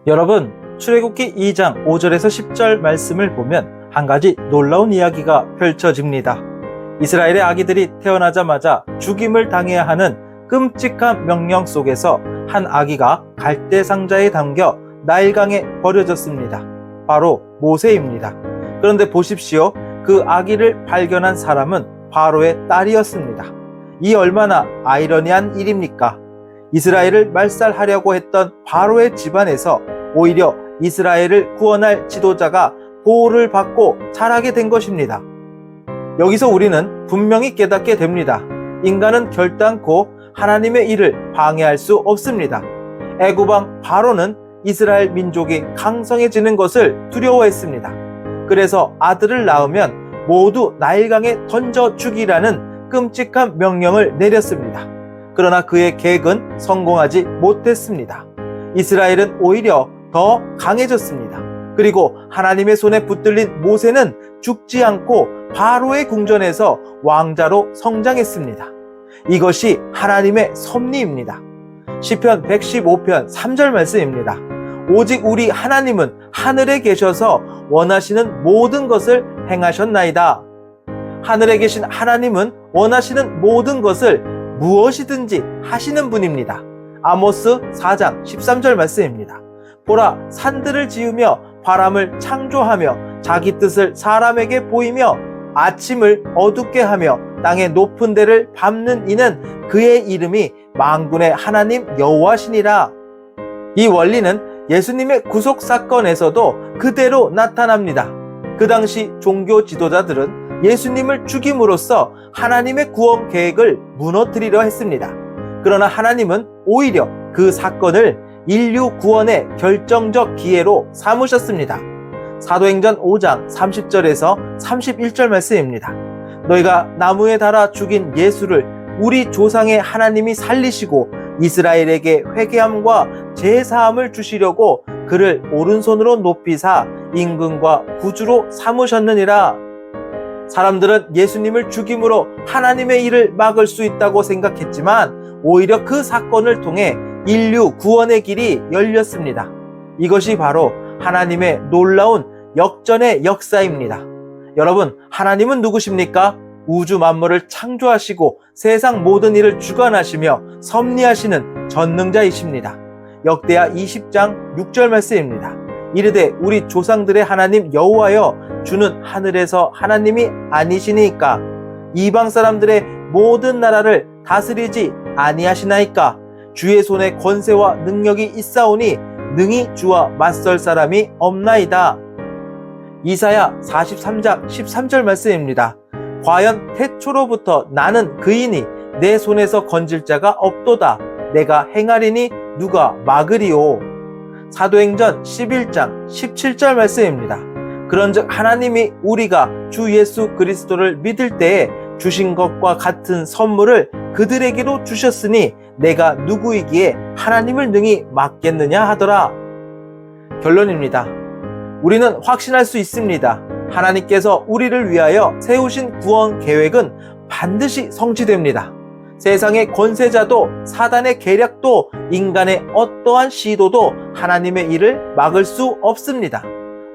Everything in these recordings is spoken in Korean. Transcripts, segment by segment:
여러분, 출애굽기 2장 5절에서 10절 말씀을 보면 한 가지 놀라운 이야기가 펼쳐집니다. 이스라엘의 아기들이 태어나자마자 죽임을 당해야 하는 끔찍한 명령 속에서 한 아기가 갈대 상자에 담겨 나일강에 버려졌습니다. 바로 모세입니다. 그런데 보십시오. 그 아기를 발견한 사람은 바로의 딸이었습니다. 이 얼마나 아이러니한 일입니까? 이스라엘을 말살하려고 했던 바로의 집안에서 오히려 이스라엘을 구원할 지도자가 보호를 받고 자라게 된 것입니다. 여기서 우리는 분명히 깨닫게 됩니다. 인간은 결단코 하나님의 일을 방해할 수 없습니다. 애굽왕 바로는 이스라엘 민족이 강성해지는 것을 두려워했습니다. 그래서 아들을 낳으면 모두 나일강에 던져 죽이라는 끔찍한 명령을 내렸습니다. 그러나 그의 계획은 성공하지 못했습니다. 이스라엘은 오히려 더 강해졌습니다. 그리고 하나님의 손에 붙들린 모세는 죽지 않고 바로의 궁전에서 왕자로 성장했습니다. 이것이 하나님의 섭리입니다. 시편 115편 3절 말씀입니다. 오직 우리 하나님은 하늘에 계셔서 원하시는 모든 것을 행하셨나이다. 하늘에 계신 하나님은 원하시는 모든 것을 무엇이든지 하시는 분입니다. 아모스 4장 13절 말씀입니다. 보라, 산들을 지으며 바람을 창조하며 자기 뜻을 사람에게 보이며 아침을 어둡게 하며 땅의 높은 데를 밟는 이는 그의 이름이 만군의 하나님 여호와시니라. 이 원리는 예수님의 구속 사건에서도 그대로 나타납니다. 그 당시 종교 지도자들은 예수님을 죽임으로써 하나님의 구원 계획을 무너뜨리려 했습니다. 그러나 하나님은 오히려 그 사건을 인류 구원의 결정적 기회로 삼으셨습니다. 사도행전 5장 30절에서 31절 말씀입니다. 너희가 나무에 달아 죽인 예수를 우리 조상의 하나님이 살리시고 이스라엘에게 회개함과 제사함을 주시려고 그를 오른손으로 높이사 임금과 구주로 삼으셨느니라. 사람들은 예수님을 죽임으로 하나님의 일을 막을 수 있다고 생각했지만 오히려 그 사건을 통해 인류 구원의 길이 열렸습니다. 이것이 바로 하나님의 놀라운 역전의 역사입니다. 여러분, 하나님은 누구십니까? 우주 만물을 창조하시고 세상 모든 일을 주관하시며 섭리하시는 전능자이십니다. 역대하 20장 6절 말씀입니다. 이르되 우리 조상들의 하나님 여호와여, 주는 하늘에서 하나님이 아니시니까 이방 사람들의 모든 나라를 다스리지 아니하시나이까. 주의 손에 권세와 능력이 있사오니 능히 주와 맞설 사람이 없나이다. 이사야 43장 13절 말씀입니다. 과연 태초로부터 나는 그이니 내 손에서 건질 자가 없도다. 내가 행하리니 누가 막으리오. 사도행전 11장 17절 말씀입니다. 그런즉 하나님이 우리가 주 예수 그리스도를 믿을 때에 주신 것과 같은 선물을 그들에게로 주셨으니 내가 누구이기에 하나님을 능히 막겠느냐 하더라. 결론입니다. 우리는 확신할 수 있습니다. 하나님께서 우리를 위하여 세우신 구원 계획은 반드시 성취됩니다. 세상의 권세자도 사단의 계략도 인간의 어떠한 시도도 하나님의 일을 막을 수 없습니다.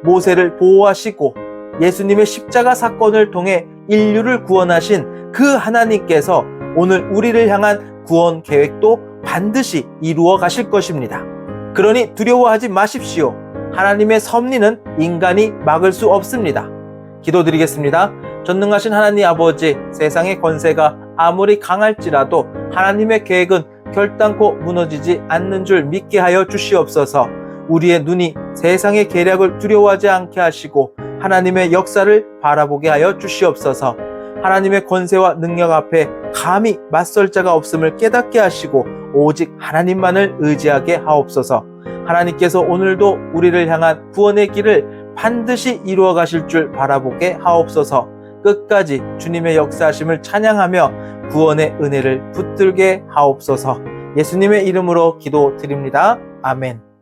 모세를 보호하시고 예수님의 십자가 사건을 통해 인류를 구원하신 그 하나님께서 오늘 우리를 향한 구원 계획도 반드시 이루어 가실 것입니다. 그러니 두려워하지 마십시오. 하나님의 섭리는 인간이 막을 수 없습니다. 기도드리겠습니다. 전능하신 하나님 아버지, 세상의 권세가 아무리 강할지라도 하나님의 계획은 결단코 무너지지 않는 줄 믿게 하여 주시옵소서. 우리의 눈이 세상의 계략을 두려워하지 않게 하시고 하나님의 역사를 바라보게 하여 주시옵소서. 하나님의 권세와 능력 앞에 감히 맞설 자가 없음을 깨닫게 하시고 오직 하나님만을 의지하게 하옵소서. 하나님께서 오늘도 우리를 향한 구원의 길을 반드시 이루어 가실 줄 바라보게 하옵소서. 끝까지 주님의 역사하심을 찬양하며 구원의 은혜를 붙들게 하옵소서. 예수님의 이름으로 기도드립니다. 아멘.